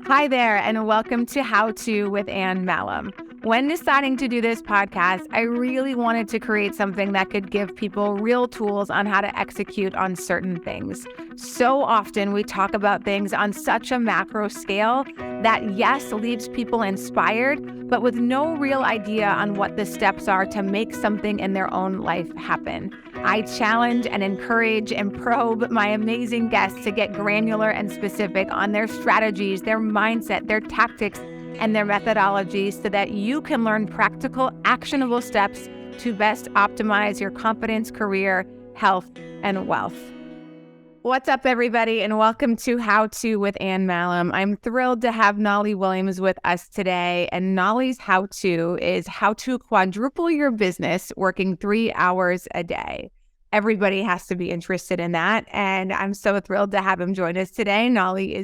Hi there, and welcome to How To with Ann Malum. When deciding to do this podcast, I really wanted to create something that could give people real tools on how to execute on certain things. So often we talk about things on such a macro scale that, yes, leaves people inspired, but with no real idea on what the steps are to make something in their own life happen. I challenge and encourage and probe my amazing guests to get granular and specific on their strategies, their mindset, their tactics, and their methodologies so that you can learn practical, actionable steps to best optimize your confidence, career, health, and wealth. What's up, everybody, and welcome to How To with Ann Malum. I'm thrilled to have Knolly Williams with us today, and Knolly's How To is how to quadruple your business working 3 hours a day. Everybody has to be interested in that, and I'm so thrilled to have him join us today. Knolly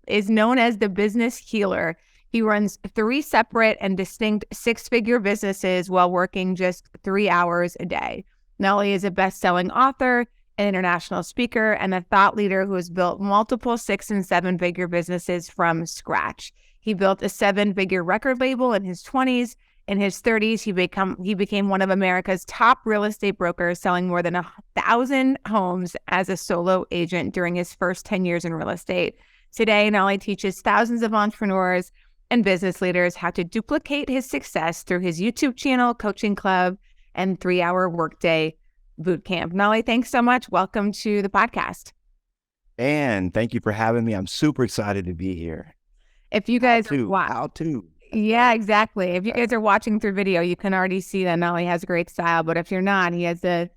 is known as the business healer. He runs 3 separate and distinct 6-figure businesses while working just 3 hours a day. Knolly is a best-selling author, an international speaker, and a thought leader who has built multiple 6- and 7-figure businesses from scratch. He built a 7-figure record label in his 20s. In his 30s, he became one of America's top real estate brokers, selling more than 1,000 homes as a solo agent during his first 10 years in real estate. Today, Knolly teaches thousands of entrepreneurs and business leaders how to duplicate his success through his YouTube channel, coaching club, and 3-hour Workday bootcamp. Knolly, thanks so much. Welcome to the podcast. And thank you for having me. I'm super excited to be here. If you guys How to. Yeah, exactly. If you guys are watching through video, you can already see that Knolly has great style. But if you're not, he has a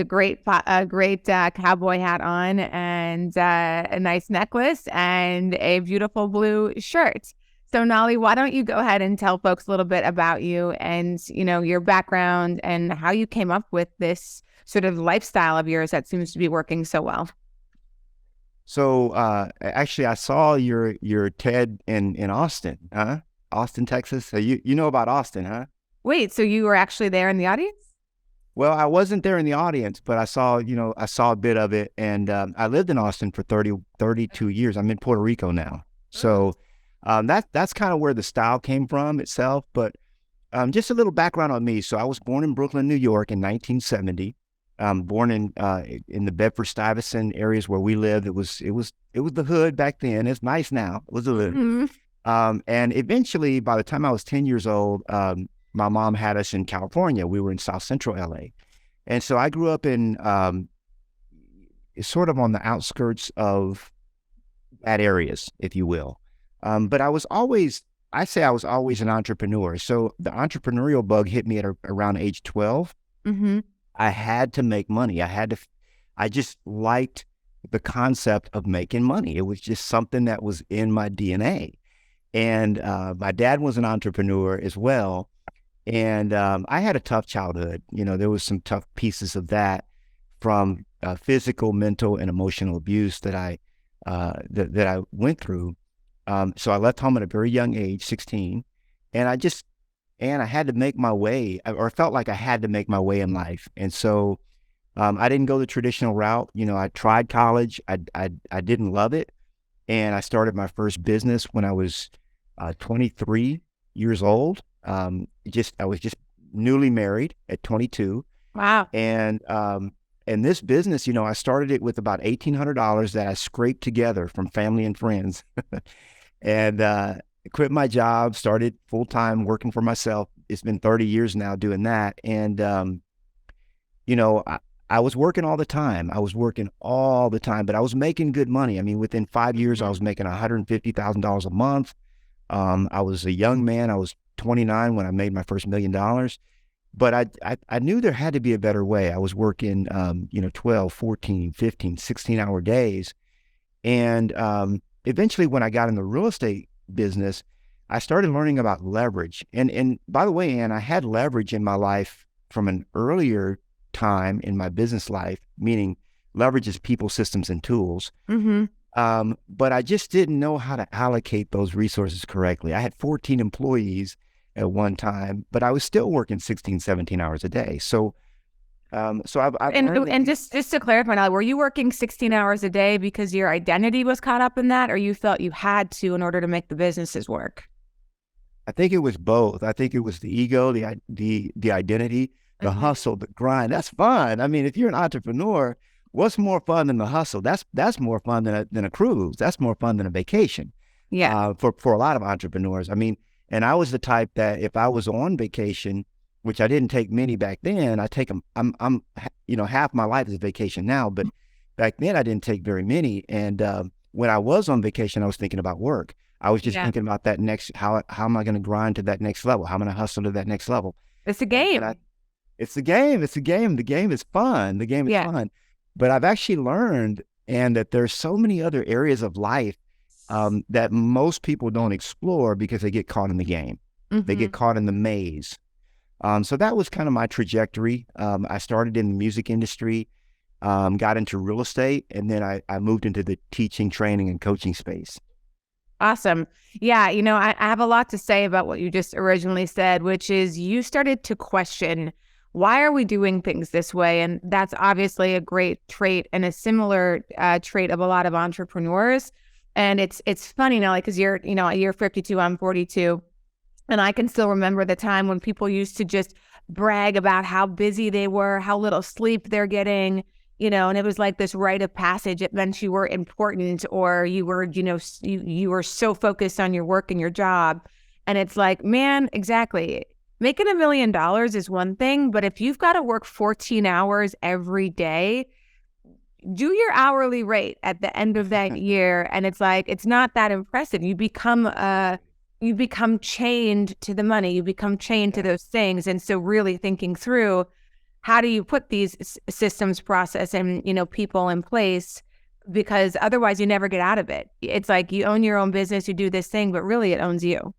great cowboy hat on and a nice necklace and a beautiful blue shirt. So Knolly, why don't you go ahead and tell folks a little bit about you and your background and how you came up with this sort of lifestyle of yours that seems to be working so well. So actually, I saw your TED in Austin, Austin, Texas. So you know about Austin, huh? Wait, so you were actually there in the audience? Well, I wasn't there in the audience, but I saw a bit of it, and I lived in Austin for 32 years. I'm in Puerto Rico now, so that's kind of where the style came from itself. But just a little background on me. So I was born in Brooklyn, New York, in 1970. Born in the Bedford-Stuyvesant areas where we lived. It was the hood back then. It's nice now. It was the hood. Mm-hmm. And eventually, by the time I was 10 years old, my mom had us in California. We were in South Central LA. And so I grew up in sort of on the outskirts of bad areas, if you will. But I was always an entrepreneur. So the entrepreneurial bug hit me at around age 12. Mm-hmm. I had to make money. I just liked the concept of making money. It was just something that was in my DNA. And my dad was an entrepreneur as well. And I had a tough childhood. There was some tough pieces of that from physical, mental, and emotional abuse that I went through. So I left home at a very young age, 16, and I had to make my way, or felt like I had to make my way in life. And so I didn't go the traditional route. I tried college. I didn't love it. And I started my first business when I was 23 years old. I was just newly married at 22. Wow. And this business, I started it with about $1,800 that I scraped together from family and friends. And quit my job, started full-time working for myself. It's been 30 years now doing that. And, I was working all the time. But I was making good money. I mean, within 5 years, I was making $150,000 a month. I was a young man. I was 29 when I made my first $1 million. But I knew there had to be a better way. I was working, 12, 14, 15, 16-hour days. And eventually, when I got in the real estate business, I started learning about leverage. And by the way, Ann, I had leverage in my life from an earlier time in my business life, meaning leverage is people, systems, and tools. Mm-hmm. But I just didn't know how to allocate those resources correctly. I had 14 employees at one time, but I was still working 16, 17 hours a day. So So I've learned And just to clarify now, were you working 16 hours a day because your identity was caught up in that, or you felt you had to in order to make the businesses work? I think it was both. I think it was the ego, the identity, the hustle, the grind. That's fun. I mean, if you're an entrepreneur, what's more fun than the hustle? That's more fun than a cruise. That's more fun than a vacation. Yeah. For a lot of entrepreneurs. I mean, and I was the type that if I was on vacation, which I didn't take many back then, I take them. I'm half my life is vacation now, but back then I didn't take very many. And when I was on vacation, I was thinking about work. I was just thinking about that next, how am I going to grind to that next level? How am I going to hustle to that next level? It's a game. It's a game. It's a game. The game is fun. The game is fun. But I've actually learned, and that there's so many other areas of life that most people don't explore because they get caught in the game. They get caught in the maze. So that was kind of my trajectory. I started in the music industry, got into real estate, and then I moved into the teaching, training, and coaching space. Awesome. Yeah. I have a lot to say about what you just originally said, which is you started to question, why are we doing things this way? And that's obviously a great trait and a similar trait of a lot of entrepreneurs. And it's funny now, because you're 52, I'm 42. And I can still remember the time when people used to just brag about how busy they were, how little sleep they're getting, and it was like this rite of passage. It meant you were important, or you were, you were so focused on your work and your job. And it's like, man, exactly. Making $1 million is one thing, but if you've got to work 14 hours every day, do your hourly rate at the end of that year. And it's like, it's not that impressive. You become chained to the money. You become chained to those things. And so really thinking through, how do you put these systems, process, and, people in place? Because otherwise you never get out of it. It's like you own your own business, you do this thing, but really it owns you.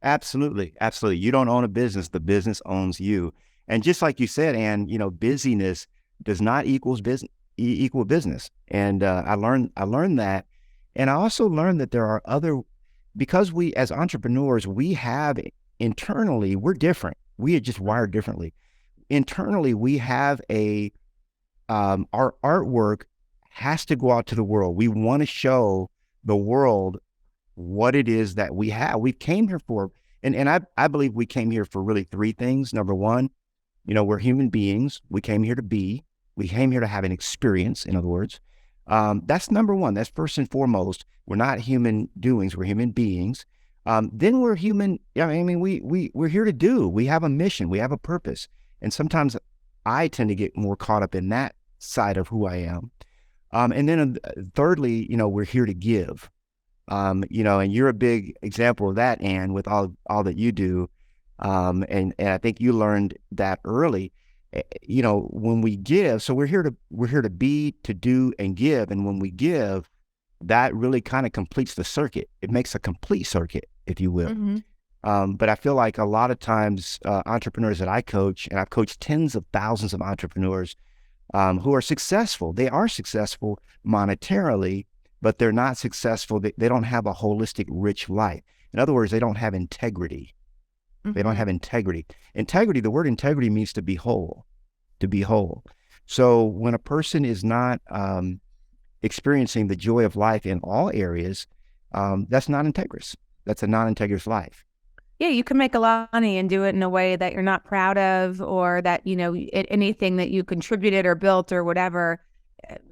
Absolutely. Absolutely. You don't own a business. The business owns you. And just like you said, Ann, busyness does not equal business. And I learned that. And I also learned that there are because we, as entrepreneurs, we have internally, we're different. We are just wired differently. Internally, we have our artwork has to go out to the world. We want to show the world what it is that we have. We came here for, and I believe we came here for really three things. Number one, we're human beings. We came here to be. We came here to have an experience, in other words. That's number one. That's first and foremost. We're not human doings. We're human beings. Then we're human. I mean, we're here to do. We have a mission. We have a purpose. And sometimes I tend to get more caught up in that side of who I am. And then thirdly, we're here to give. And you're a big example of that, Ann, with all that you do. And I think you learned that early. When we give, so we're here to be, to do, and give. And when we give, that really kind of completes the circuit. It makes a complete circuit, if you will. But I feel like a lot of times entrepreneurs that I coach, and I've coached tens of thousands of entrepreneurs who are successful. They are successful monetarily, but they're not successful. They don't have a holistic, rich life. In other words, they don't have integrity. They don't have integrity. Integrity, the word integrity means to be whole, So when a person is not experiencing the joy of life in all areas, that's not integrous. That's a non-integrous life. Yeah, you can make a lot of money and do it in a way that you're not proud of, or that, anything that you contributed or built or whatever.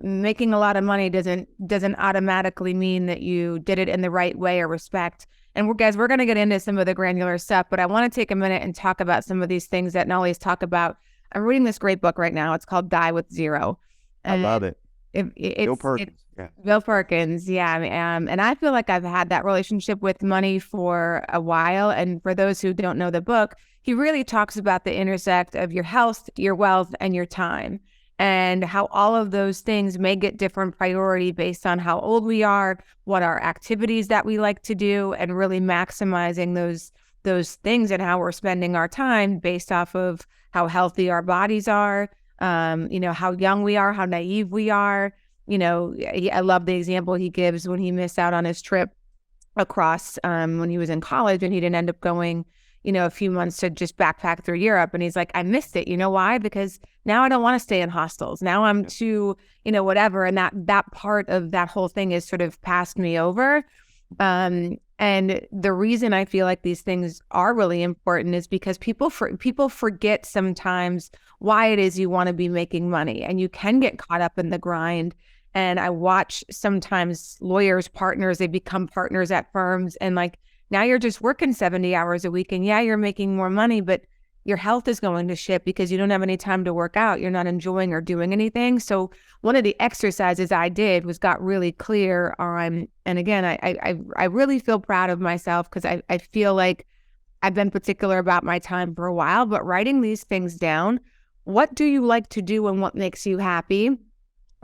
Making a lot of money doesn't automatically mean that you did it in the right way or respect. And we're going to get into some of the granular stuff, but I want to take a minute and talk about some of these things that Knolly's talk about. I'm reading this great book right now. It's called Die with Zero. I love it. Bill Perkins. Bill Perkins. Yeah. And I feel like I've had that relationship with money for a while. And for those who don't know the book, he really talks about the intersect of your health, your wealth, and your time, and how all of those things may get different priority based on how old we are, what our activities that we like to do, and really maximizing those things and how we're spending our time based off of how healthy our bodies are, how young we are, how naive we are. I love the example he gives when he missed out on his trip across when he was in college and he didn't end up going, a few months to just backpack through Europe. And he's like, I missed it. You know why? Because now I don't want to stay in hostels. Now I'm too, whatever. And that part of that whole thing is sort of passed me over. And the reason I feel like these things are really important is because people forget sometimes why it is you want to be making money, and you can get caught up in the grind. And I watch sometimes lawyers, partners, they become partners at firms, and like now you're just working 70 hours a week, and yeah, you're making more money, but your health is going to shit because you don't have any time to work out. You're not enjoying or doing anything. So one of the exercises I did was got really clear on, and again, I really feel proud of myself because I feel like I've been particular about my time for a while, but writing these things down, what do you like to do and what makes you happy?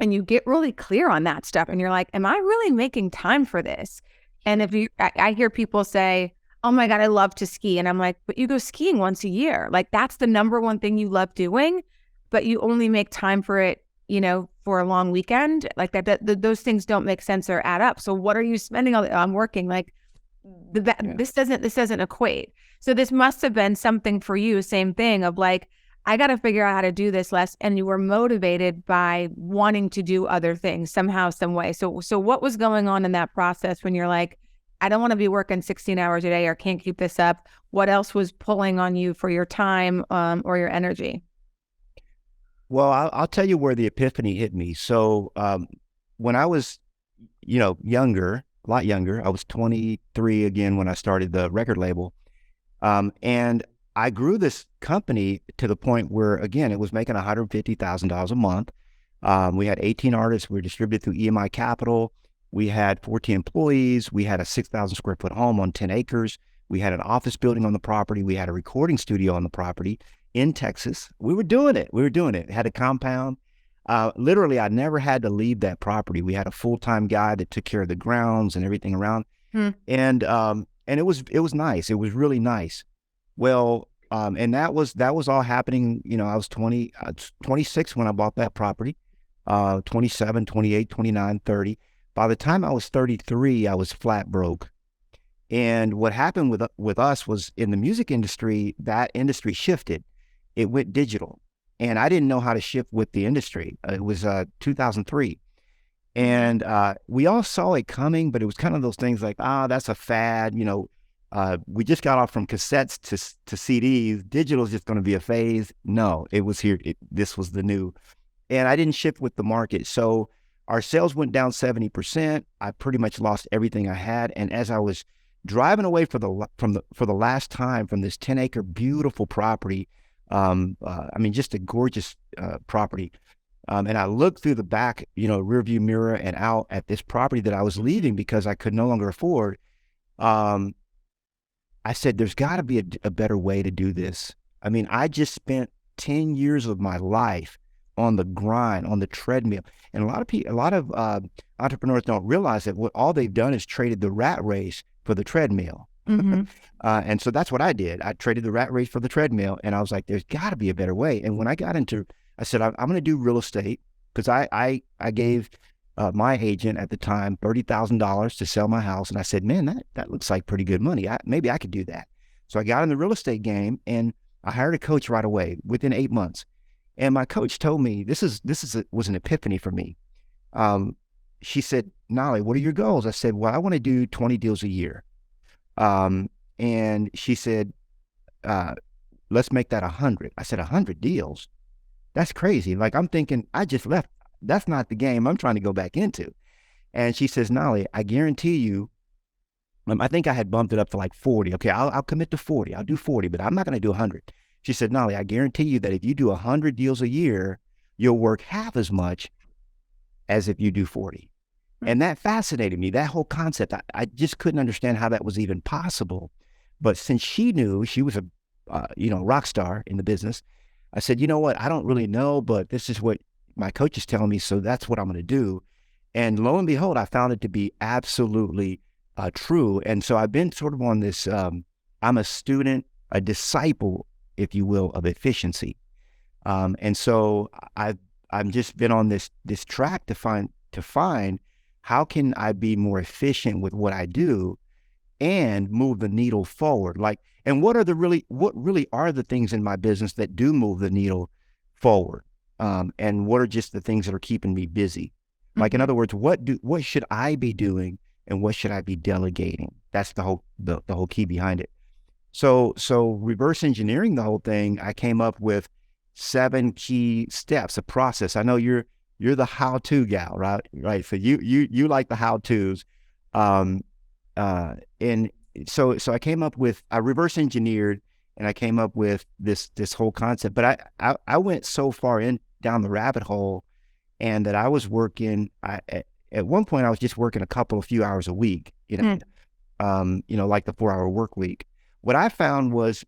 And you get really clear on that stuff. And you're like, am I really making time for this? And I hear people say, oh my God, I love to ski. And I'm like, but you go skiing once a year. Like that's the number one thing you love doing, but you only make time for it, for a long weekend. Like those things don't make sense or add up. So what are you spending on working? Like this doesn't equate. So this must have been something for you, same thing of like, I got to figure out how to do this less. And you were motivated by wanting to do other things somehow, some way. So what was going on in that process when you're like, I don't want to be working 16 hours a day or can't keep this up? What else was pulling on you for your time or your energy? Well, I'll tell you where the epiphany hit me. So when I was, younger, a lot younger, I was 23 again when I started the record label. And I grew this company to the point where, again, it was making $150,000 a month. We had 18 artists. We were distributed through EMI Capital. We had 14 employees. We had a 6,000 square foot home on 10 acres. We had an office building on the property. We had a recording studio on the property in Texas. We were doing it. Had a compound. Literally, I never had to leave that property. We had a full-time guy that took care of the grounds and everything around. And it was nice. It was really nice. Well, and that was all happening. I was 26 when I bought that property, 27, 28, 29, 30. By the time I was 33, I was flat broke. And what happened with us was in the music industry, that industry shifted. It went digital. And I didn't know how to shift with the industry. It was 2003. And we all saw it coming, but it was kind of those things like, that's a fad. We just got off from cassettes to CDs. Digital is just going to be a phase. No, it was here. This was the new. And I didn't shift with the market. So our sales went down 70%. I pretty much lost everything I had. And as I was driving away for the last time from this 10-acre beautiful property, just a gorgeous property. And I looked through the back, rear view mirror and out at this property that I was leaving because I could no longer afford. I said, there's got to be a better way to do this. I just spent 10 years of my life on the grind, on the treadmill. And a lot of entrepreneurs don't realize that all they've done is traded the rat race for the treadmill. Mm-hmm. And so that's what I did. I traded the rat race for the treadmill, and I was like, there's got to be a better way. And when I said, I'm going to do real estate, because I gave my agent at the time $30,000 to sell my house. And I said, man, that looks like pretty good money. Maybe I could do that. So I got in the real estate game, and I hired a coach right away within 8 months. And my coach told me, was an epiphany for me. She said, Knolly, what are your goals? I said, well, I want to do 20 deals a year. And she said, let's make that 100. I said, 100 deals? That's crazy. Like, I'm thinking, I just left. That's not the game I'm trying to go back into. And she says, Knolly, I guarantee you, I think I had bumped it up to like 40. Okay, I'll commit to 40. I'll do 40, but I'm not going to do 100. She said, Knolly, I guarantee you that if you do 100 deals a year, you'll work half as much as if you do 40. And that fascinated me, that whole concept. I just couldn't understand how that was even possible. But since she knew, she was a rock star in the business, I said, you know what, I don't really know, but this is what my coach is telling me, so that's what I'm going to do. And lo and behold, I found it to be absolutely true. And so I've been sort of on this, I'm a student, a disciple, if you will, of efficiency. And so I've just been on this track to find how can I be more efficient with what I do. and move the needle forward. Like, and what really are the things in my business that do move the needle forward? And what are just the things that are keeping me busy? Like, in other words, what should I be doing and what should I be delegating? That's the whole key behind it. So reverse engineering the whole thing, I came up with 7 key steps, a process. I know you're the how-to gal, right? So you like the how-tos. And so I came up with, I reverse engineered and I came up with this whole concept, but I went so far down the rabbit hole, and that I was working, at one point I was just working a few hours a week, like the 4-hour work week. What I found was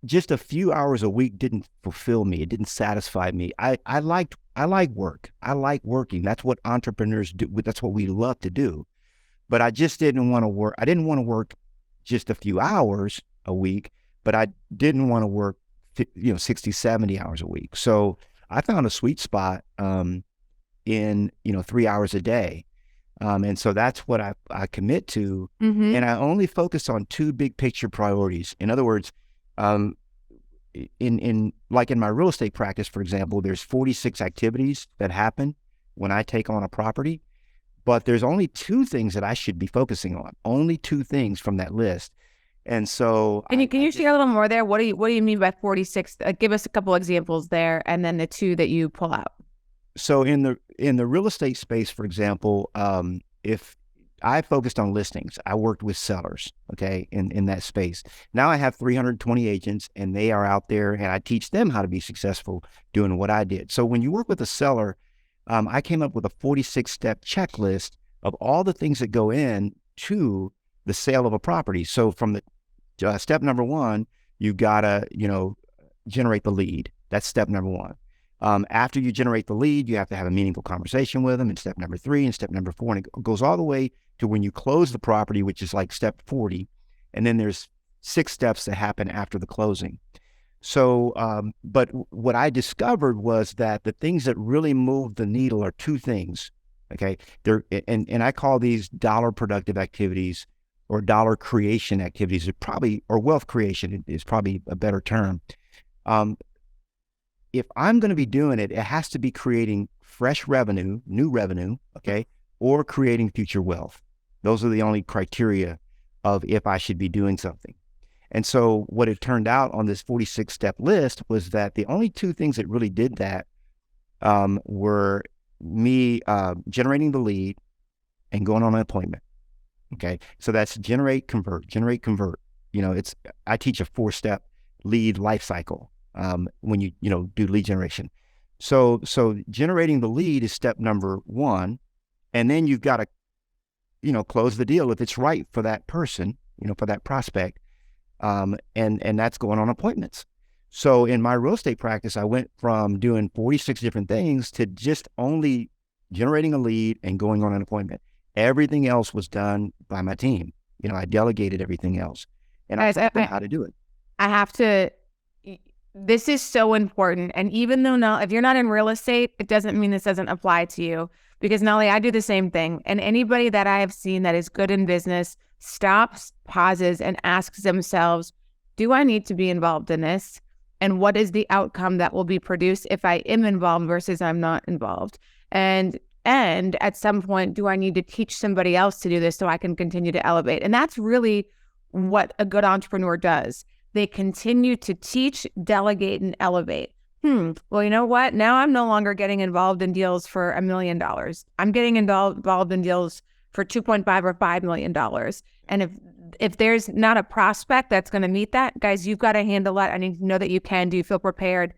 just a few hours a week didn't fulfill me. It didn't satisfy me. I like work. I like working. That's what entrepreneurs do. That's what we love to do. But I just didn't want to work. I didn't want to work just a few hours a week, but I didn't want to work, 60, 70 hours a week. So I found a sweet spot in 3 hours a day. And so that's what I commit to. Mm-hmm. And I only focus on 2 big picture priorities. In other words, in my real estate practice, for example, there's 46 activities that happen when I take on a property, but there's only 2 things that I should be focusing on, only 2 things from that list. And so can you share a little more there? What do you mean by 46? Give us a couple examples there, and then the 2 that you pull out. So in the real estate space, for example, if I focused on listings, I worked with sellers, okay, in that space. Now I have 320 agents, and they are out there, and I teach them how to be successful doing what I did. So when you work with a seller, I came up with a 46-step checklist of all the things that go in to the sale of a property. So from the step number 1, you gotta, generate the lead. That's step number 1. After you generate the lead, you have to have a meaningful conversation with them in step number 3 and step number 4. And it goes all the way to when you close the property, which is like step 40. And then there's 6 steps that happen after the closing. So, but what I discovered was that the things that really move the needle are 2 things. Okay. And I call these dollar productive activities, or dollar creation activities, or wealth creation is probably a better term. If I'm going to be doing it, it has to be creating fresh revenue, new revenue, okay, or creating future wealth. Those are the only criteria of if I should be doing something. And so what it turned out on this 46-step list was that the only 2 things that really did that were me generating the lead and going on an appointment. Okay, so that's generate, convert. I teach a 4-step lead life cycle when you do lead generation. So generating the lead is step number 1, and then you've got to close the deal if it's right for that person, for that prospect, and that's going on appointments. So in my real estate practice, I went from doing 46 different things to just only generating a lead and going on an appointment. Everything else was done by my team. I delegated everything else, and I taught them how to do it. I have to. This is so important. And even though if you're not in real estate, it doesn't mean this doesn't apply to you, because Knolly, I do the same thing. And anybody that I have seen that is good in business stops, pauses, and asks themselves, do I need to be involved in this? And what is the outcome that will be produced if I am involved versus I'm not involved? And at some point, do I need to teach somebody else to do this so I can continue to elevate? And that's really what a good entrepreneur does. They continue to teach, delegate, and elevate. Well, you know what? Now I'm no longer getting involved in deals for $1 million. I'm getting involved in deals for $2.5 or $5 million. And if there's not a prospect that's going to meet that, guys, you've got to handle that. I need to know that you can. Do you feel prepared?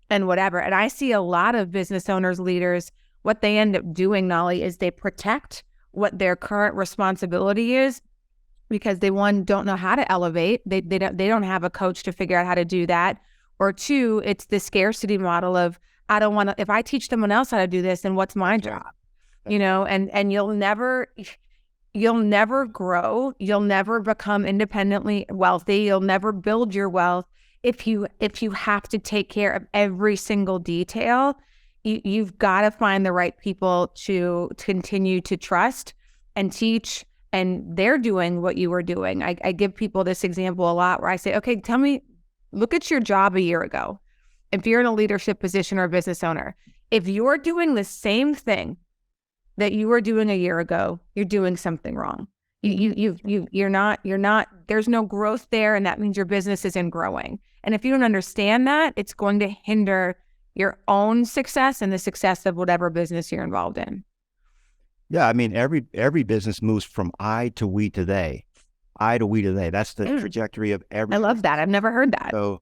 And whatever. And I see a lot of business owners, leaders, what they end up doing, Knolly, is they protect what their current responsibility is, because they, 1, don't know how to elevate. They don't have a coach to figure out how to do that. Or 2, it's the scarcity model of, I don't want to, if I teach someone else how to do this, then what's my job? And you'll never grow. You'll never become independently wealthy. You'll never build your wealth if you have to take care of every single detail. You've got to find the right people to continue to trust and teach and they're doing what you were doing. I give people this example a lot where I say, okay, tell me, look at your job a year ago. If you're in a leadership position or a business owner, if you're doing the same thing that you were doing a year ago, you're doing something wrong. You're not, there's no growth there. And that means your business isn't growing. And if you don't understand that, it's going to hinder your own success and the success of whatever business you're involved in. Yeah. I mean, every business moves from I to we to they. I to we to they. That's the trajectory of every. I love that. I've never heard that. So,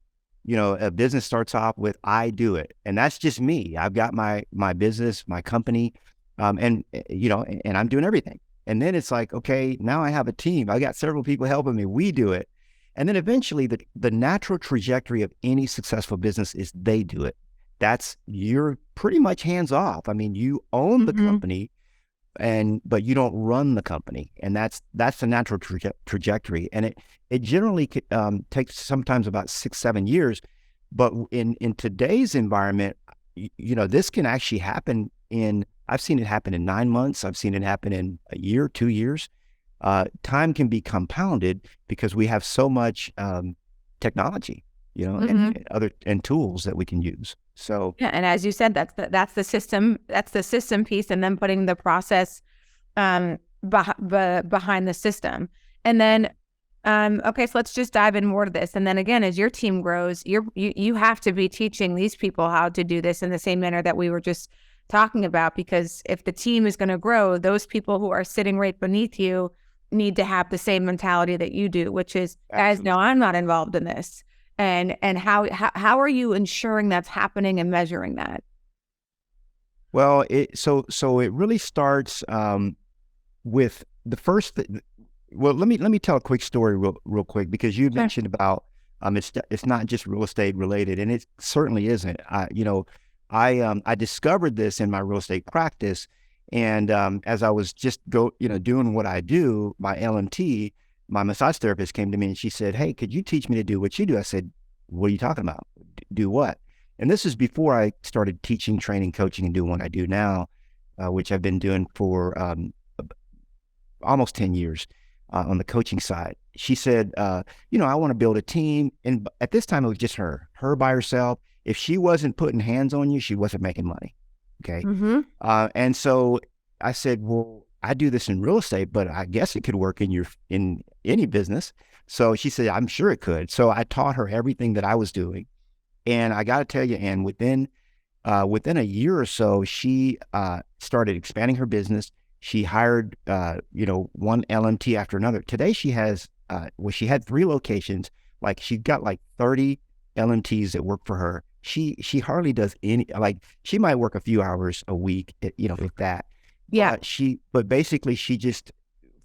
a business starts off with I do it. And that's just me. I've got my business, my company, and I'm doing everything. And then it's like, okay, now I have a team. I got several people helping me. We do it. And then eventually the natural trajectory of any successful business is they do it. You're pretty much hands off. I mean, you own the company, but you don't run the company. And that's the natural trajectory. And it generally takes sometimes about 6-7 years. But in today's environment, this can actually happen I've seen it happen in 9 months. I've seen it happen in a year, 2 years. Time can be compounded because we have so much technology, and tools that we can use. So yeah, and as you said, that's the system piece, and then putting the process behind the system, and then okay, so let's just dive in more to this. And then again, as your team grows, you have to be teaching these people how to do this in the same manner that we were just talking about, because if the team is going to grow, those people who are sitting right beneath you need to have the same mentality that you do, which is, guys, no, I'm not involved in this. And how are you ensuring that's happening and measuring that? Well, so it really starts with the first. Well, let me tell a quick story real quick, because you mentioned about it's not just real estate related, and it certainly isn't. I discovered this in my real estate practice, and as I was just doing what I do, my LMT, my massage therapist came to me and she said, "Hey, could you teach me to do what you do?" I said, "What are you talking about? Do what?" And this is before I started teaching, training, coaching, and doing what I do now, which I've been doing for almost 10 years on the coaching side. She said, "I want to build a team." And at this time, it was just her by herself. If she wasn't putting hands on you, she wasn't making money. Okay. And so I said, "Well, I do this in real estate, but I guess it could work in any business." So she said, "I'm sure it could." So I taught her everything that I was doing. And I got to tell you, Ann, within a year or so, she started expanding her business. She hired, one LMT after another. Today she has, she had 3 locations. Like, she got like 30 LMTs that work for her. She hardly does any, like, she might work a few hours a week, if that. Yeah. But basically she just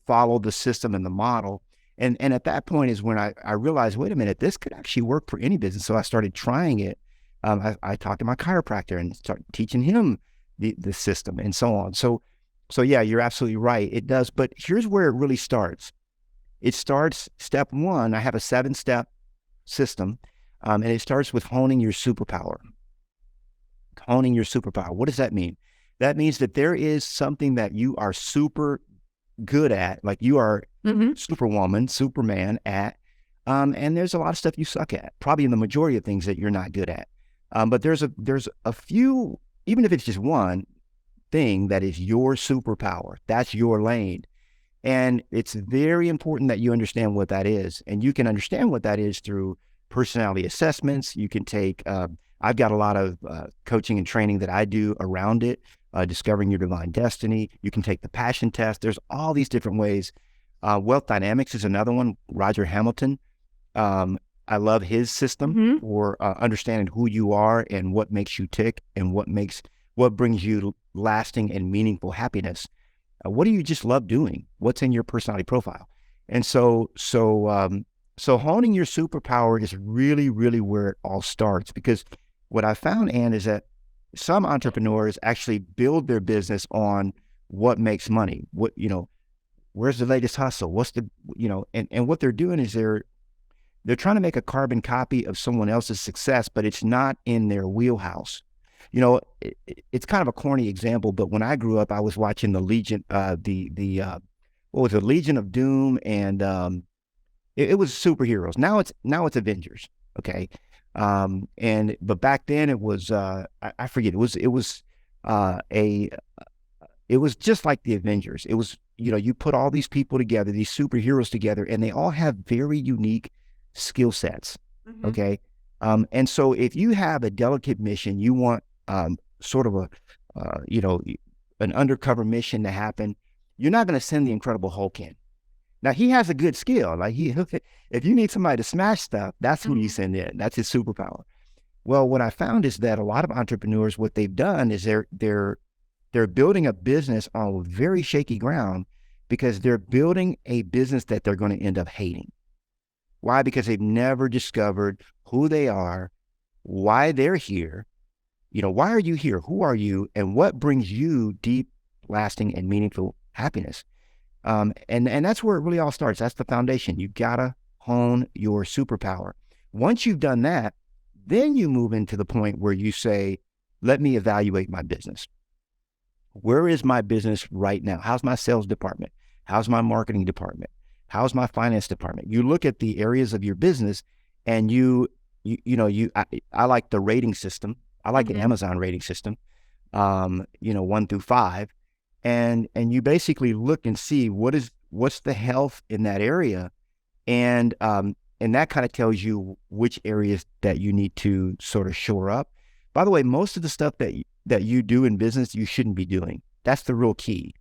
followed the system and the model. And at that point is when I realized, wait a minute, this could actually work for any business. So I started trying it. I talked to my chiropractor and started teaching him the system and so on. So yeah, you're absolutely right. It does. But here's where it really starts. It starts, step 1, I have a 7-step system. And it starts with honing your superpower. Honing your superpower. What does that mean? That means that there is something that you are super good at, like you are superwoman, superman at, and there's a lot of stuff you suck at, probably in the majority of things that you're not good at. But there's a few, even if it's just one thing that is your superpower, that's your lane. And it's very important that you understand what that is. And you can understand what that is through personality assessments. You can take, I've got a lot of coaching and training that I do around it, discovering your divine destiny. You can take the passion test. There's all these different ways. Wealth dynamics is another one. Roger Hamilton. I love his system for understanding who you are and what makes you tick and what brings you lasting and meaningful happiness. What do you just love doing? What's in your personality profile? And so honing your superpower is really, really where it all starts, because what I found, Ann, is that some entrepreneurs actually build their business on what makes money. Where's the latest hustle? What's the, and what they're doing is they're trying to make a carbon copy of someone else's success, but it's not in their wheelhouse. It's kind of a corny example, but when I grew up, I was watching the what was it, Legion of Doom, and it was superheroes. Now it's Avengers. Okay. But back then it was I forget, a it was just like the Avengers. It was, you put all these people together, these superheroes together, and they all have very unique skill sets. Mm-hmm. Okay. And so if you have a delicate mission, you want sort of an undercover mission to happen, you're not going to send the Incredible Hulk in. Now, he has a good skill. Like if you need somebody to smash stuff, that's who you send in. That's his superpower. Well, what I found is that a lot of entrepreneurs, what they've done is they're building a business on very shaky ground because they're building a business that they're going to end up hating. Why? Because they've never discovered who they are, why they're here. Why are you here? Who are you? And what brings you deep, lasting, and meaningful happiness? And that's where it really all starts. That's the foundation. You gotta hone your superpower. Once you've done that, then you move into the point where you say, let me evaluate my business. Where is my business right now? How's my sales department? How's my marketing department? How's my finance department? You look at the areas of your business, and I like the rating system. I like the Amazon rating system, 1 through 5. And you basically look and see what's the health in that area. And that kind of tells you which areas that you need to sort of shore up. By the way, most of the stuff that you do in business, you shouldn't be doing. That's the real key.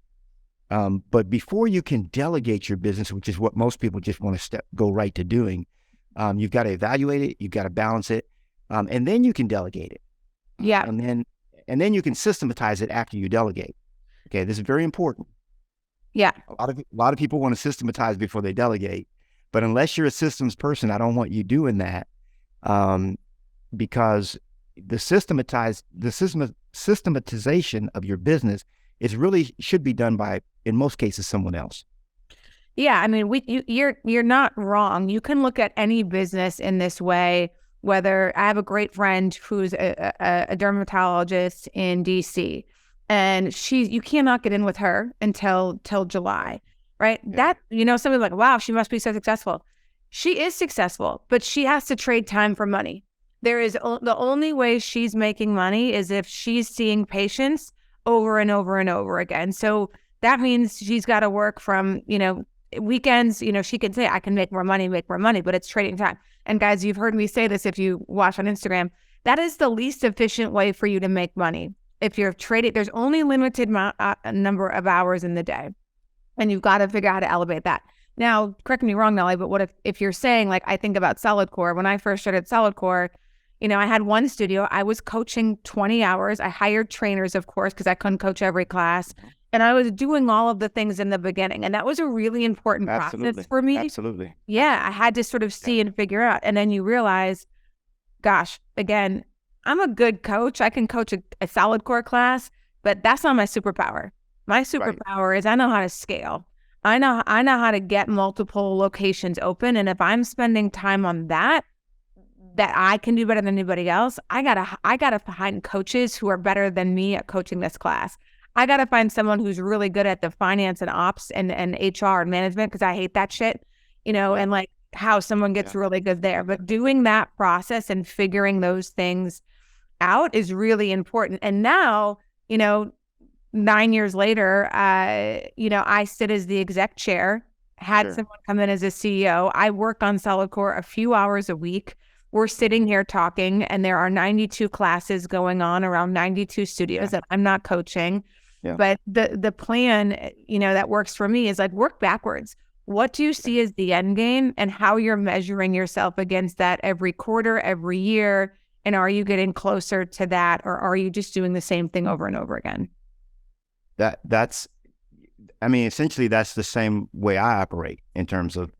But before you can delegate your business, which is what most people just want to go right to doing, you've got to evaluate it, you've got to balance it, and then you can delegate it. Yeah. And then you can systematize it after you delegate. Okay, this is very important. Yeah. A lot of people want to systematize before they delegate, but unless you're a systems person, I don't want you doing that, because the systematization of your business should be done by, in most cases, someone else. Yeah, I mean, you're not wrong. You can look at any business in this way. Whether I have a great friend who's a dermatologist in DC, and you cannot get in with her until July, right? Yeah. That, somebody's like, wow, she must be so successful. She is successful, but she has to trade time for money. The only way she's making money is if she's seeing patients over and over and over again. So that means she's got to work from, weekends. She can say, I can make more money, but it's trading time. And guys, you've heard me say this if you watch on Instagram, that is the least efficient way for you to make money. If you're trading, there's only limited number of hours in the day, and you've got to figure out how to elevate that. Now, correct me wrong, Knolly, but what if you're saying, like, I think about Solid Core. When I first started Solid Core, I had one studio. I was coaching 20 hours. I hired trainers, of course, because I couldn't coach every class. And I was doing all of the things in the beginning. And that was a really important process for me. Absolutely. Yeah, I had to sort of see and figure out. And then you realize, gosh, again, I'm a good coach. I can coach a Solid Core class, but that's not my superpower. My superpower is I know how to scale. I know how to get multiple locations open. And if I'm spending time on that I can do better than anybody else, I gotta find coaches who are better than me at coaching this class. I got to find someone who's really good at the finance and ops and HR and management, because I hate that shit, and like how someone gets really good there. But doing that process and figuring those things out is really important. And now, 9 years later, I sit as the exec chair, had someone come in as a CEO. I work on Solid Core a few hours a week. We're sitting here talking, and there are 92 classes going on around 92 studios that I'm not coaching. Yeah. But the plan, that works for me is like work backwards. What do you see as the end game, and how you're measuring yourself against that every quarter, every year? And are you getting closer to that, or are you just doing the same thing over and over again? Essentially that's the same way I operate in terms of,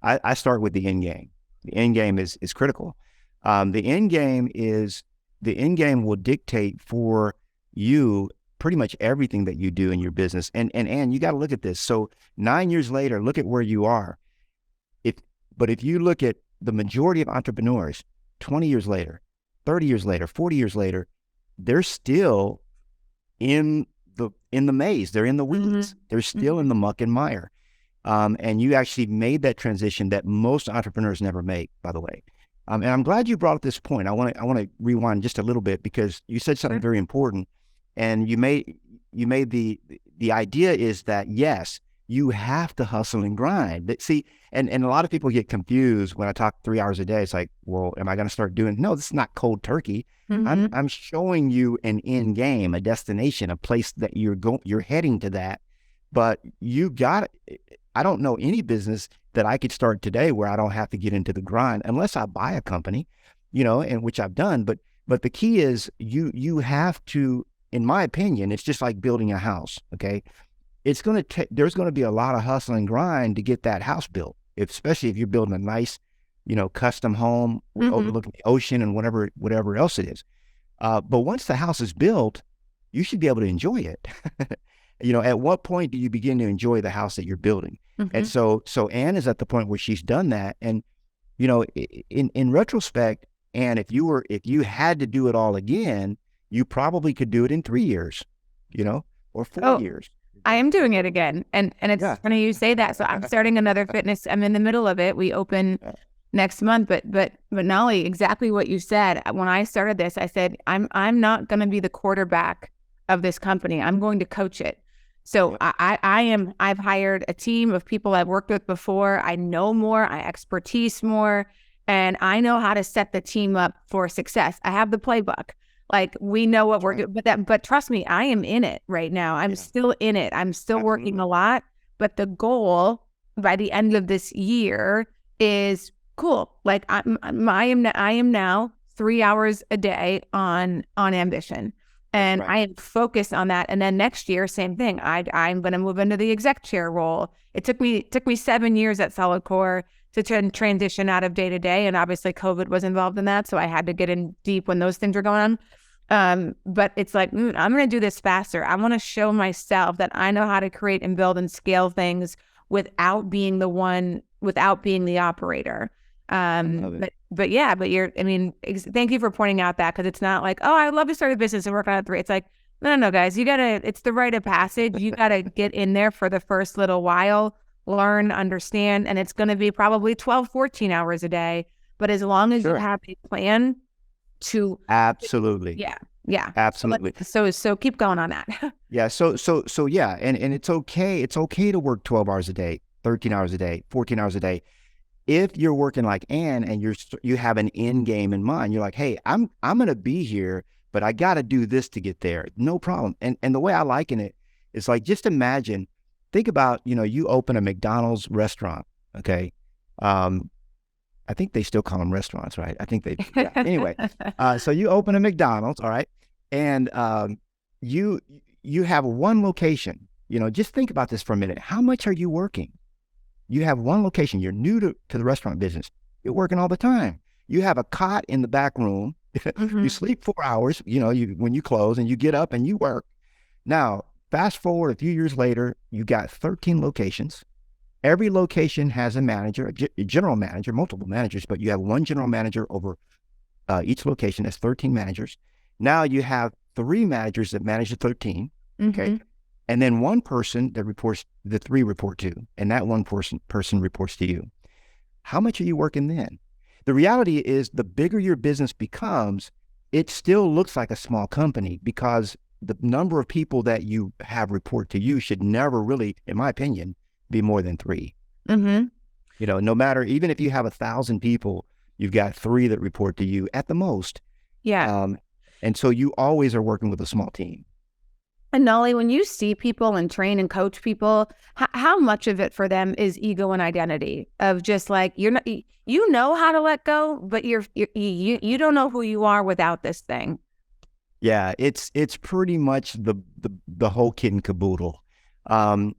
I start with the end game. The end game is critical. The end game will dictate for you pretty much everything that you do in your business. And you got to look at this. So 9 years later, look at where you are. But if you look at the majority of entrepreneurs, 20 years later, 30 years later, 40 years later, they're still in the maze. They're in the weeds. They're still in the muck and mire. And you actually made that transition that most entrepreneurs never make, by the way. And I'm glad you brought up this point. I want to rewind just a little bit because you said something very important, and you made the idea is that yes, you have to hustle and grind. But see, and a lot of people get confused when I talk 3 hours a day. It's like, well, am I going to start doing? No, this is not cold turkey. I'm showing you an end game, a destination, a place that you're heading to that. But you got it. I don't know any business that I could start today where I don't have to get into the grind unless I buy a company, and which I've done. But the key is you have to, in my opinion, it's just like building a house. Okay. There's going to be a lot of hustle and grind to get that house built, especially if you're building a nice, custom home overlooking the ocean and whatever else it is. But once the house is built, you should be able to enjoy it. At what point do you begin to enjoy the house that you're building? And so Ann is at the point where she's done that. And, in retrospect, Ann, if you had to do it all again, you probably could do it in 3 years, or 4 years. I am doing it again. And it's funny you say that. So I'm starting another fitness. I'm in the middle of it. We open next month, but Knolly, exactly what you said. When I started this, I said, I'm not going to be the quarterback of this company. I'm going to coach it. So I've hired a team of people I've worked with before. I know more, I expertise more, and I know how to set the team up for success. I have the playbook. Like, we know what we're doing, but trust me, I am in it right now. I'm still in it. I'm still working a lot, but the goal by the end of this year is cool. Like I am now 3 hours a day on ambition. And I am focused on that. And then next year, same thing. I'm going to move into the exec chair role. It took me 7 years at Solid Core to transition out of day to day. And obviously COVID was involved in that. So I had to get in deep when those things were going on. But it's like, I'm going to do this faster. I want to show myself that I know how to create and build and scale things without being the operator. But thank you for pointing out that, because it's not like, oh, I'd love to start a business and work on it 3. It's like, no, guys, it's the rite of passage. You got to get in there for the first little while, learn, understand, and it's going to be probably 12, 14 hours a day. But as long as you have a plan to. Absolutely. Yeah. Absolutely. So keep going on that. Yeah. So yeah. And it's okay. It's okay to work 12 hours a day, 13 hours a day, 14 hours a day. If you're working like Ann and you have an end game in mind, you're like, hey, I'm going to be here, but I got to do this to get there. No problem. And the way I liken it is like, just think about, you open a McDonald's restaurant. Okay. I think they still call them restaurants, right? I think anyway. So you open a McDonald's. All right. And, you have one location, just think about this for a minute. How much are you working? You have one location. You're new to the restaurant business. You're working all the time. You have a cot in the back room. You sleep 4 hours, when you close, and you get up and you work. Now, fast forward a few years later, you got 13 locations. Every location has a manager, a general manager, multiple managers, but you have one general manager over each location. That's 13 managers. Now you have 3 managers that manage the 13. Okay. And then one person that the 3 report to, and that one person reports to you. How much are you working then? The reality is, the bigger your business becomes, it still looks like a small company, because the number of people that you have report to you should never really, in my opinion, be more than 3. No matter, even if you have 1,000 people, you've got 3 that report to you at the most. Yeah. And so you always are working with a small team. And Knolly, when you see people and train and coach people, how much of it for them is ego and identity, of just like, you're not, how to let go, but you don't know who you are without this thing. Yeah, it's pretty much the whole kit and caboodle. And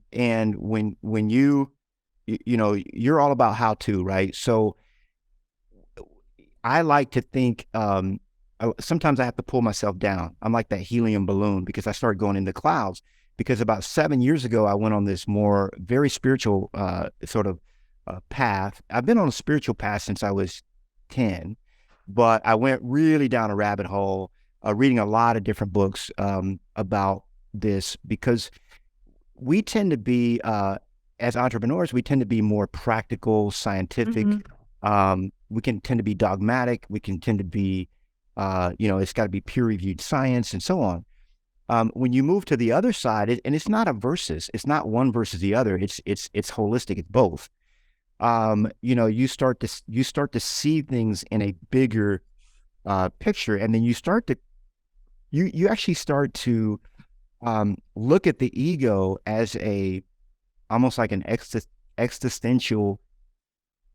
when you're all about how to, right? So I like to think, sometimes I have to pull myself down. I'm like that helium balloon, because I started going into clouds, because about 7 years ago, I went on this very spiritual sort of path. I've been on a spiritual path since I was 10, but I went really down a rabbit hole, reading a lot of different books about this, because we tend to be as entrepreneurs, we tend to be more practical, scientific. We can tend to be dogmatic. We can tend to be, it's got to be peer-reviewed science and so on. When you move to the other side, and it's not a versus, it's not one versus the other. It's holistic. It's both. You start to see things in a bigger picture, and then you actually start to look at the ego as almost like an existential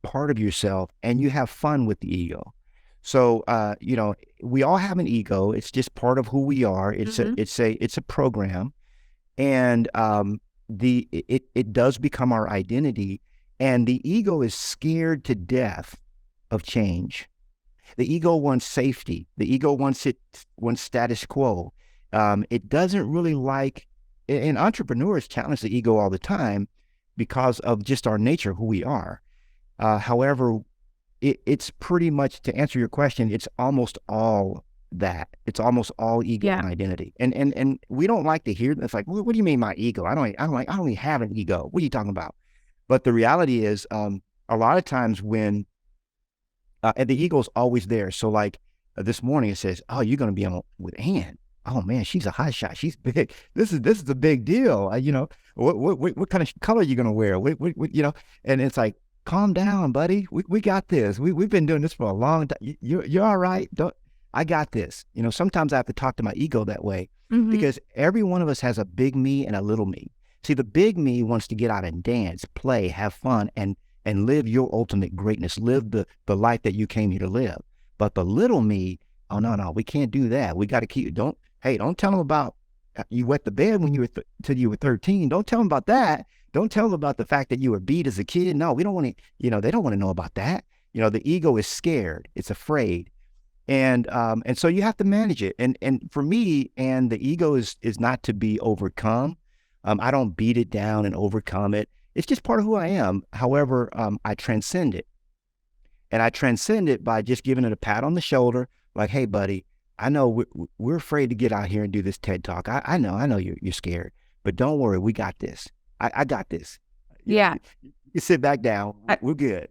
part of yourself, and you have fun with the ego. So, we all have an ego. It's just part of who we are. It's a program, and it does become our identity. And the ego is scared to death of change. The ego wants safety. The ego wants status quo. It doesn't really like, and entrepreneurs challenge the ego all the time because of just our nature, who we are. However, it's pretty much, to answer your question, it's almost all that. It's almost all ego and identity. And we don't like to hear that. It's like, what do you mean my ego? I don't even have an ego. What are you talking about? But the reality is, a lot of times when, and the ego's always there. So like this morning it says, oh, you're going to be on with Ann. Oh man, she's a hot shot. She's big. This is a big deal. What kind of color are you going to wear? And it's like, calm down, buddy. We got this. We've been doing this for a long time. You're all right. I got this. Sometimes I have to talk to my ego that way, because every one of us has a big me and a little me. See, the big me wants to get out and dance, play, have fun, and live your ultimate greatness. Live the life that you came here to live. But the little me, oh no, we can't do that. We got to keep. Don't tell them about you wet the bed when you were till you were 13. Don't tell them about that. Don't tell them about the fact that you were beat as a kid. No, we don't want to. They don't want to know about that. The ego is scared. It's afraid, and so you have to manage it. And for me, and the ego is not to be overcome. I don't beat it down and overcome it. It's just part of who I am. However, I transcend it. And I transcend it by just giving it a pat on the shoulder, like, hey, buddy, I know we're afraid to get out here and do this TED Talk. I know you're scared, but don't worry, we got this. I got this. Yeah. You sit back down. We're good.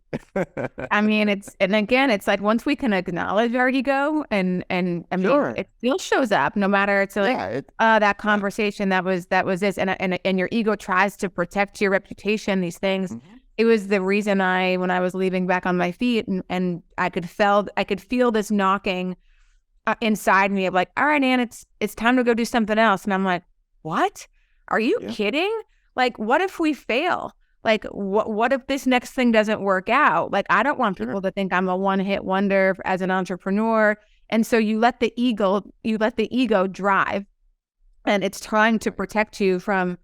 I mean, it's like once we can acknowledge our ego and I mean, it still shows up no matter. It's like, that conversation that was this, and your ego tries to protect your reputation, these things. It was the reason when I was leaving back on my feet, and I could feel this knocking inside me of like, all right, Ann, it's time to go do something else. And I'm like, what? Are you kidding? Like, what if we fail? Like, what if this next thing doesn't work out? Like, I don't want people to think I'm a one-hit wonder as an entrepreneur. And so you let the ego drive, and it's trying to protect you from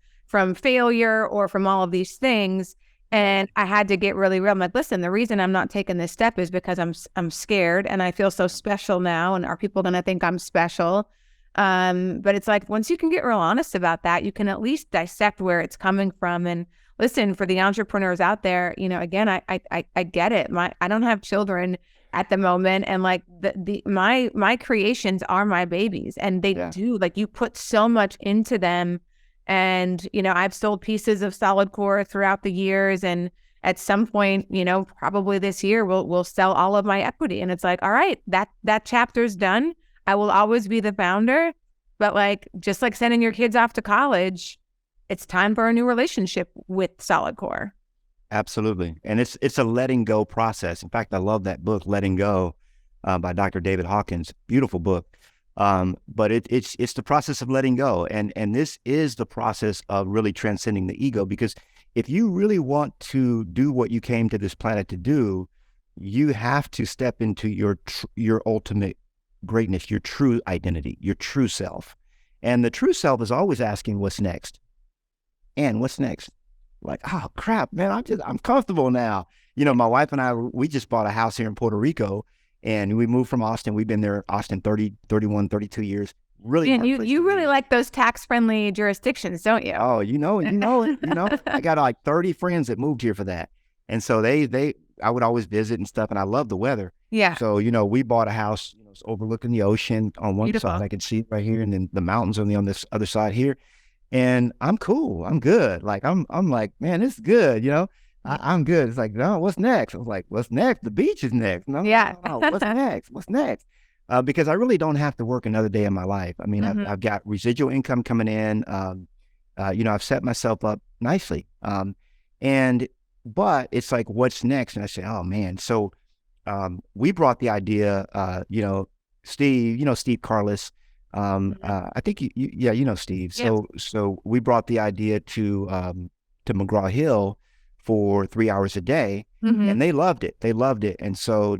failure or from all of these things. And I had to get really real. I'm like, listen, the reason I'm not taking this step is because I'm scared, and I feel so special now. And are people going to think I'm special? But it's like, once you can get real honest about that, you can at least dissect where it's coming from. And listen, for the entrepreneurs out there, again, I get it. I don't have children at the moment, and like my creations are my babies, and they do, like, you put so much into them. And I've sold pieces of Solid Core throughout the years, and at some point, probably this year, we'll sell all of my equity. And it's like, all right, that chapter's done. I will always be the founder, but like, just like sending your kids off to college, it's time for a new relationship with Solid Core. Absolutely. And it's a letting go process. In fact, I love that book, Letting Go, by Dr. David Hawkins. Beautiful book. But it's the process of letting go. And this is the process of really transcending the ego, because if you really want to do what you came to this planet to do, you have to step into your ultimate greatness, your true identity, your true self. And the true self is always asking, what's next? And what's next? Like, oh crap, man, I'm comfortable now. My wife and I, we just bought a house here in Puerto Rico, and we moved from Austin. We've been there in Austin 30, 31, 32 years. Really, and you really like those tax-friendly jurisdictions, don't you? Oh, you know it. I got like 30 friends that moved here for that. And so I would always visit and stuff, and I love the weather. Yeah. So, we bought a house, it's overlooking the ocean on one side. I can see it right here, and then the mountains on this other side here. And I'm cool. I'm good. Like, I'm like, man, this is good. I'm good. It's like, no, what's next? I was like, what's next? The beach is next. No, Yeah. no, no. What's next? What's next? Because I really don't have to work another day in my life. I mean, I've got residual income coming in. I've set myself up nicely. But it's like, what's next? And I say, oh man. So, we brought the idea, Steve Carless. I think Steve. So we brought the idea to McGraw-Hill for 3 hours a day, and they loved it. And so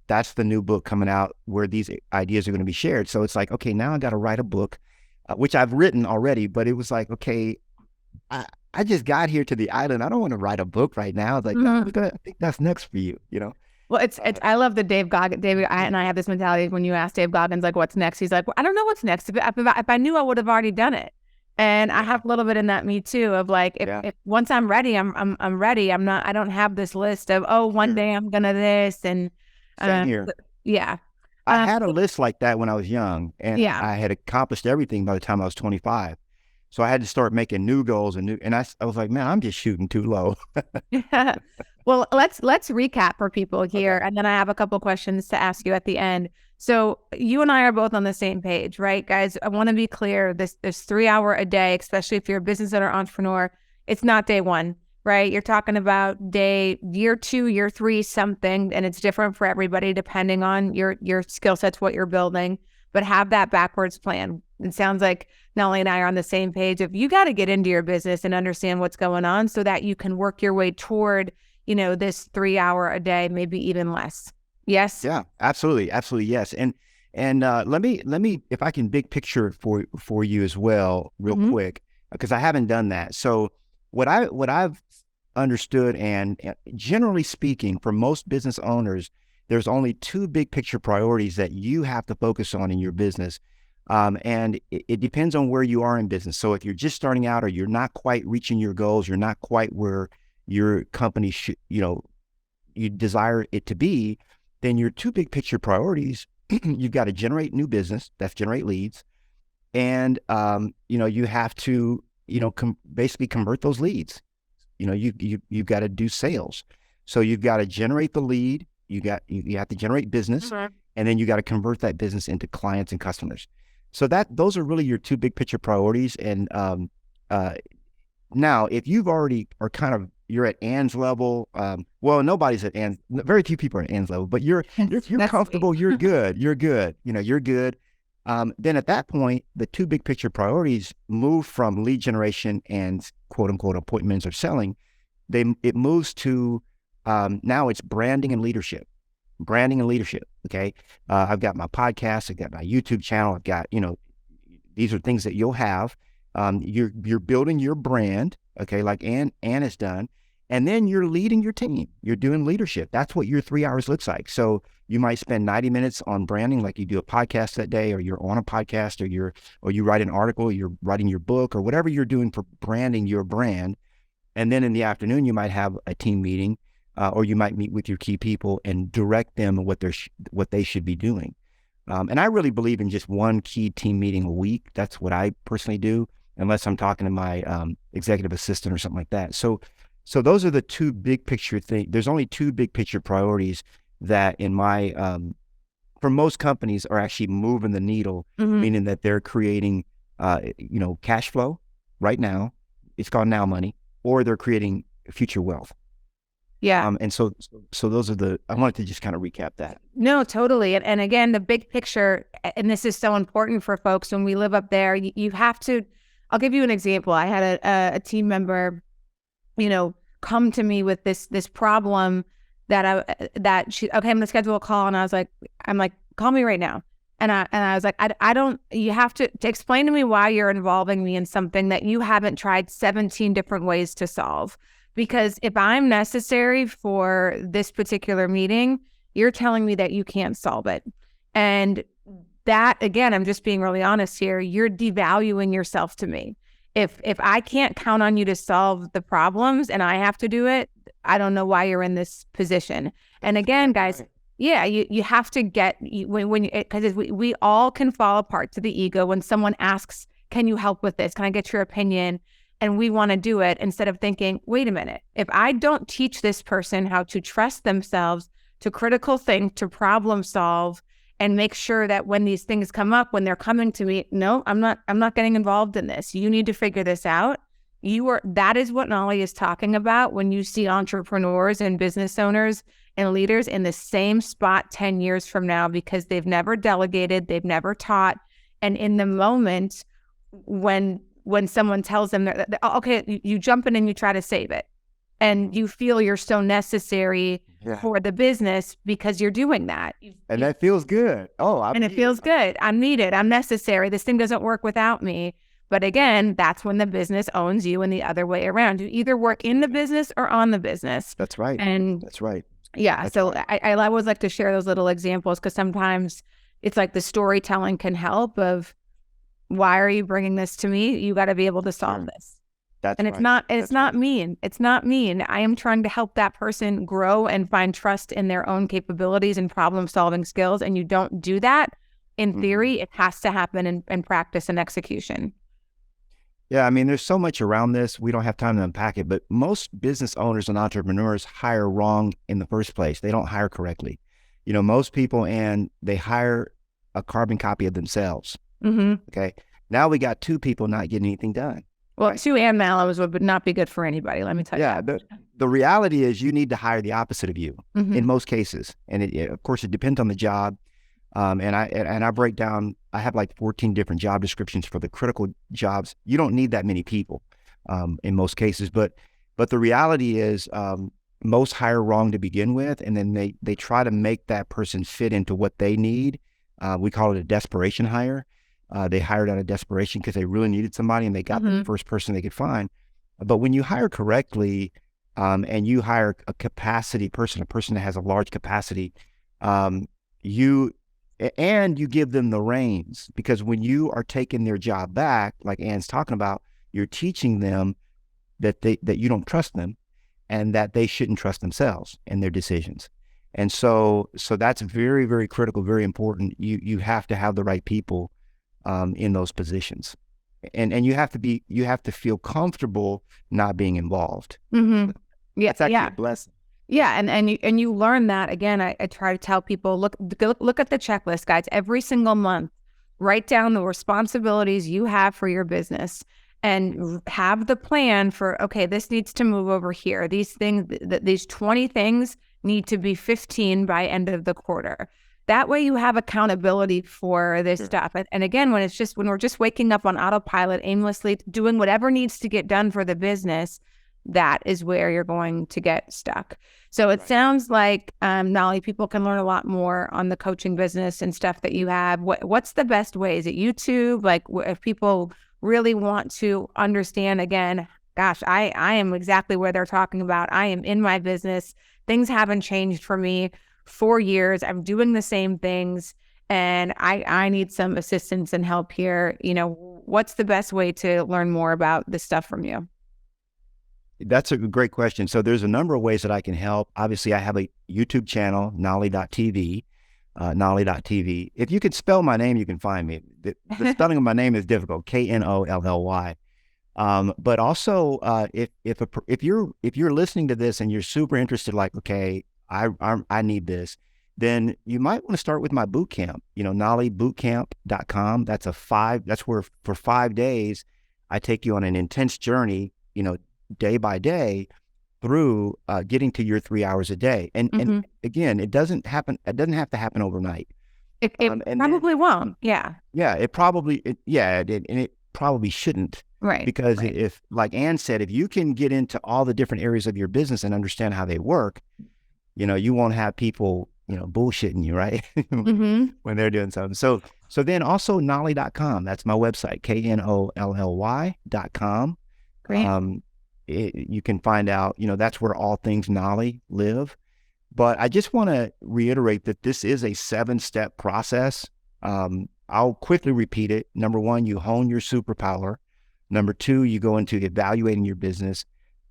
that's the new book coming out where these ideas are going to be shared. So it's like, okay, now I got to write a book, which I've written already, but it was like, okay, I just got here to the island. I don't want to write a book right now. It's like, I think that's next for you, Well, it's I love the Dave Goggins. I have this mentality when you ask Dave Goggins, like, what's next? He's like, well, I don't know what's next. If I knew, I would have already done it. And I have a little bit in that me too, of like, if once I'm ready, I'm ready. I don't have this list of, one day I'm gonna this. And same here. Yeah. I had a list like that when I was young, and I had accomplished everything by the time I was 25. So I had to start making new goals and I was like, man, I'm just shooting too low. Yeah. Well, let's recap for people here. Okay. And then I have a couple questions to ask you at the end. So you and I are both on the same page, right, guys? I want to be clear. This 3 hour a day, especially if you're a business owner, entrepreneur, it's not day one, right? You're talking about year 2, year 3, something, and it's different for everybody depending on your skill sets, what you're building. But have that backwards plan. It sounds like Knolly and I are on the same page of you got to get into your business and understand what's going on so that you can work your way toward, this 3 hour a day, maybe even less. Yes. Yeah, absolutely. Absolutely. Yes. And let me, if I can big picture for you as well, real quick, because I haven't done that. So what I've understood, and generally speaking, for most business owners, there's only 2 big picture priorities that you have to focus on in your business. And it depends on where you are in business. So if you're just starting out or you're not quite reaching your goals, you're not quite where your company should, you desire it to be, then your 2 big picture priorities, you've got to generate new business, that's generate leads. And, you have to, basically convert those leads. You've got to do sales. So you've got to generate the lead. You have to generate business, and then you got to convert that business into clients and customers. So those are really your 2 big picture priorities. And now, if you've already are kind of you're at Ann's level, well, nobody's at Ann's. Very few people are at Ann's level, but you're comfortable. Sweet. You're good. You're good. You're good. Then at that point, the 2 big picture priorities move from lead generation and quote unquote appointments or selling. It moves to now it's branding and leadership. Okay. I've got my podcast. I've got my YouTube channel. I've got, these are things that you'll have. You're building your brand. Okay. Like Ann has done. And then you're leading your team. You're doing leadership. That's what your 3 hours looks like. So you might spend 90 minutes on branding, like you do a podcast that day, or you're on a podcast, or you write an article, you're writing your book, or whatever you're doing for branding your brand. And then in the afternoon, you might have a team meeting. Or you might meet with your key people and direct them what they should be doing. And I really believe in just 1 key team meeting a week. That's what I personally do, unless I'm talking to my executive assistant or something like that. So those are the 2 big picture things. There's only 2 big picture priorities that in my, for most companies are actually moving the needle, meaning that they're creating, cash flow right now. It's called now money, or they're creating future wealth. Yeah. And so those are I wanted to just kind of recap that. No, totally. And again, the big picture, and this is so important for folks when we live up there, you have to, I'll give you an example. I had a team member, come to me with this problem that she, okay, I'm going to schedule a call. And I'm like, call me right now. And I was like, I don't, you have to explain to me why you're involving me in something that you haven't tried 17 different ways to solve. Because if I'm necessary for this particular meeting, you're telling me that you can't solve it. And that, again, I'm just being really honest here, you're devaluing yourself to me. If I can't count on you to solve the problems and I have to do it, I don't know why you're in this position. And again, guys, yeah, you have to get, because we all can fall apart to the ego when someone asks, can you help with this? Can I get your opinion? And we want to do it instead of thinking, wait a minute, if I don't teach this person how to trust themselves, to critical think, to problem solve, and make sure that when these things come up, when they're coming to me, no, I'm not getting involved in this. You need to figure this out. That is what Knolly is talking about when you see entrepreneurs and business owners and leaders in the same spot 10 years from now, because they've never delegated, they've never taught. And in the moment when someone tells them that, okay, you jump in and you try to save it, and you feel you're so necessary for the business because you're doing that. And that feels good. It feels good. I'm needed. I'm necessary. This thing doesn't work without me. But again, that's when the business owns you, and the other way around. You either work in the business or on the business. That's right. And that's right. Yeah. That's so right. I always like to share those little examples, because sometimes it's like the storytelling can help of, why are you bringing this to me? You got to be able to solve this. That's and right. It's not mean. It's not mean. I am trying to help that person grow and find trust in their own capabilities and problem solving skills. And you don't do that in theory. It has to happen in practice and execution. Yeah, I mean, there's so much around this. We don't have time to unpack it, but most business owners and entrepreneurs hire wrong in the first place. They don't hire correctly. Most people, and they hire a carbon copy of themselves. Okay. Now we got two people not getting anything done. Well, right? 2 Ann Mallows would not be good for anybody. Let me tell you. Yeah. The reality is you need to hire the opposite of you in most cases. And of course it depends on the job. And I break down, I have like 14 different job descriptions for the critical jobs. You don't need that many people in most cases, but the reality is most hire wrong to begin with. And then they try to make that person fit into what they need. We call it a desperation hire. They hired out of desperation because they really needed somebody, and they got the first person they could find. But when you hire correctly, and you hire a capacity person, a person that has a large capacity, you give them the reins, because when you are taking their job back, like Ann's talking about, you're teaching them that you don't trust them, and that they shouldn't trust themselves and their decisions. And so that's very, very critical, very important. You have to have the right people in those positions, and you have to feel comfortable not being involved. Yeah, it's actually a blessing. Yeah, and you learn that. Again, I try to tell people, look at the checklist, guys. Every single month, write down the responsibilities you have for your business, and have the plan for, okay, this needs to move over here. These things, these 20 things need to be 15 by end of the quarter. That way you have accountability for this stuff. And again, when we're just waking up on autopilot, aimlessly doing whatever needs to get done for the business, that is where you're going to get stuck. So it sounds like, Knolly, people can learn a lot more on the coaching business and stuff that you have. What's the best way? Is it YouTube? Like, if people really want to understand, again, gosh, I am exactly where they're talking about. I am in my business. Things haven't changed for me 4 years. I'm doing the same things, and I need some assistance and help here. What's the best way to learn more about this stuff from you? That's a great question. So there's a number of ways that I can help. Obviously, I have a YouTube channel, Knolly.tv, Knolly.tv. If you could spell my name, you can find me. The spelling of my name is difficult, Knolly. But also, if you're listening to this and you're super interested, like, okay, I need this, then you might want to start with my boot camp, knollybootcamp.com. That's where for 5 days, I take you on an intense journey, day by day through getting to your 3 hours a day. And again, it doesn't have to happen overnight. It probably won't. Yeah. Yeah. It probably shouldn't. Right. Because if, like Ann said, if you can get into all the different areas of your business and understand how they work, you won't have people, bullshitting you, right? When they're doing something. So then also Knolly.com. That's my website, Knolly.com. Great. You can find out, that's where all things Knolly live. But I just want to reiterate that this is a 7-step process. I'll quickly repeat it. Number 1, you hone your superpower. Number 2, you go into evaluating your business.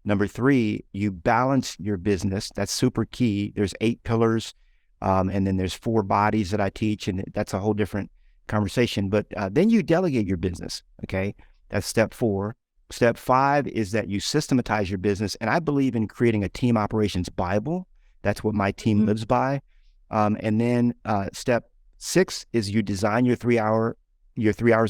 Number 3, you balance your business. That's super key. There's 8 pillars. And then there's 4 bodies that I teach, and that's a whole different conversation. But then you delegate your business. Okay. That's step 4. Step 5 is that you systematize your business. And I believe in creating a team operations Bible. That's what my team lives by. And then step 6 is you design your 3 hours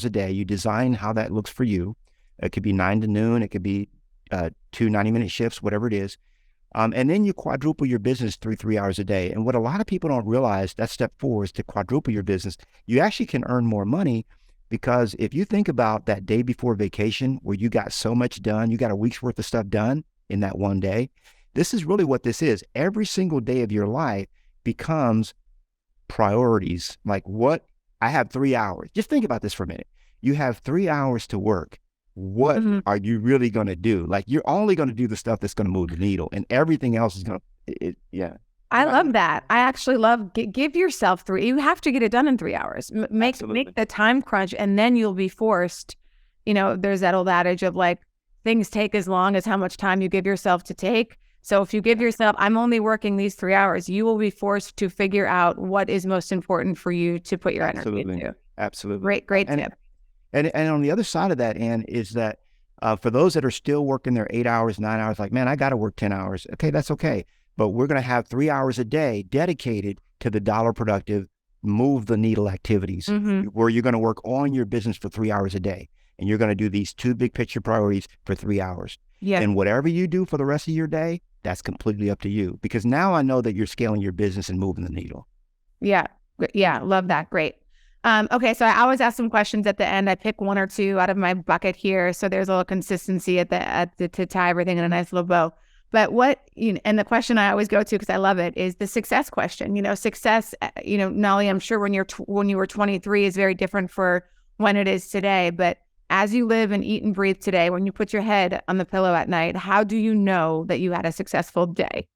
a day. You design how that looks for you. It could be 9 to noon. It could be 2 90-minute shifts, whatever it is. And then you quadruple your business through 3 hours a day. And what a lot of people don't realize, that's step 4, is to quadruple your business. You actually can earn more money, because if you think about that day before vacation where you got so much done, you got a week's worth of stuff done in that one day. This is really what this is. Every single day of your life becomes priorities. Like, what? I have 3 hours. Just think about this for a minute. You have 3 hours to work. What are you really going to do? Like, you're only going to do the stuff that's going to move the needle, and everything else is going to, yeah. I love that. I actually love, give yourself 3. You have to get it done in 3 hours. Make the time crunch, and then you'll be forced. There's that old adage of like, things take as long as how much time you give yourself to take. So if you give yourself, I'm only working these 3 hours, you will be forced to figure out what is most important for you to put your energy into. Absolutely. Great tip. And on the other side of that, Ann, is that for those that are still working their 8 hours, 9 hours, like, man, I got to work 10 hours. Okay, that's okay. But we're going to have 3 hours a day dedicated to the dollar productive, move the needle activities, where you're going to work on your business for 3 hours a day. And you're going to do these 2 big picture priorities for 3 hours. Yeah. And whatever you do for the rest of your day, that's completely up to you. Because now I know that you're scaling your business and moving the needle. Yeah. Love that. Great. Okay. So I always ask some questions at the end. I pick 1 or 2 out of my bucket here. So there's a little consistency to tie everything in a nice little bow. But and the question I always go to, because I love it, is the success question. Success, Knolly, I'm sure when you were 23 is very different for when it is today. But as you live and eat and breathe today, when you put your head on the pillow at night, how do you know that you had a successful day?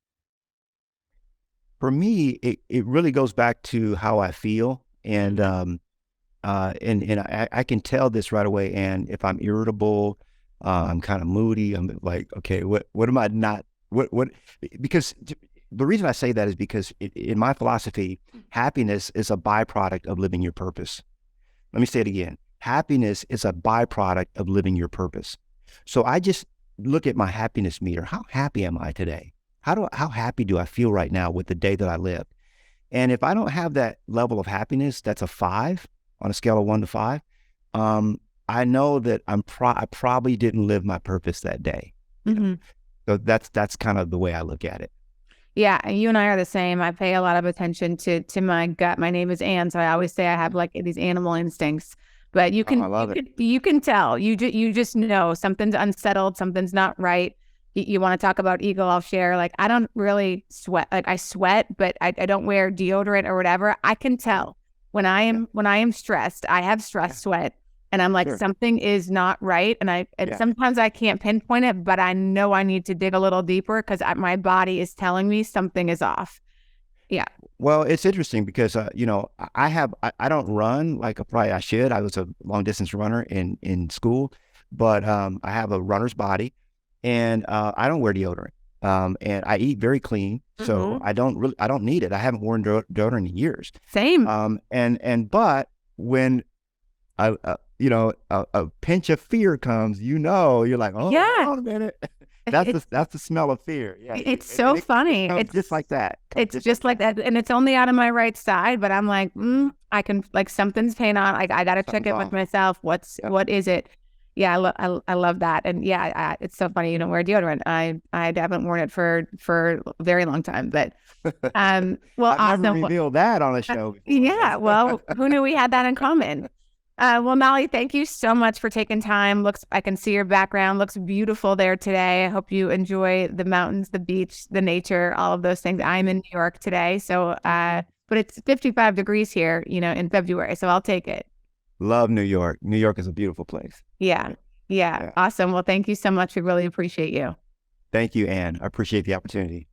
For me, it really goes back to how I feel. And I can tell this right away. And if I'm irritable, I'm kind of moody, I'm like, okay, what am I not, because the reason I say that is because in my philosophy, happiness is a byproduct of living your purpose. Let me say it again. Happiness is a byproduct of living your purpose. So I just look at my happiness meter. How happy am I today? How happy do I feel right now with the day that I live? And if I don't have that level of happiness, that's a 5 on a scale of 1 to 5. I know that I probably didn't live my purpose that day. So that's kind of the way I look at it. Yeah, and you and I are the same. I pay a lot of attention to my gut. My name is Ann, so I always say I have like these animal instincts. But you can tell. You just know something's unsettled, something's not right. You want to talk about ego? I'll share. Like, I don't really sweat. Like, I sweat, but I don't wear deodorant or whatever. I can tell when I am stressed. I have stress sweat, and I'm like, something is not right. And sometimes I can't pinpoint it, but I know I need to dig a little deeper because my body is telling me something is off. Yeah. Well, it's interesting because, I don't run like probably I should. I was a long distance runner in school, but I have a runner's body, and I don't wear deodorant. And I eat very clean, so I don't need it. I haven't worn deodorant in years. Same. But when a pinch of fear comes, you're like, oh, yeah. Hold on a minute. That's the smell of fear. Yeah, it's so funny. It's just like that. It's just like that, and it's only out of my right side. But I'm like, I can, like, something's pain on. I got to check it with myself. What is it? Yeah, I love that, and yeah, it's so funny. You don't wear deodorant. I haven't worn it for a very long time. But well, I've never revealed that on a show before. Yeah, well, who knew we had that in common? Well, Knolly, thank you so much for taking time. I can see your background. Looks beautiful there today. I hope you enjoy the mountains, the beach, the nature, all of those things. I'm in New York today, so but it's 55 degrees here, in February, so I'll take it. Love New York. New York is a beautiful place. Yeah. Awesome. Well, thank you so much. We really appreciate you. Thank you, Ann. I appreciate the opportunity.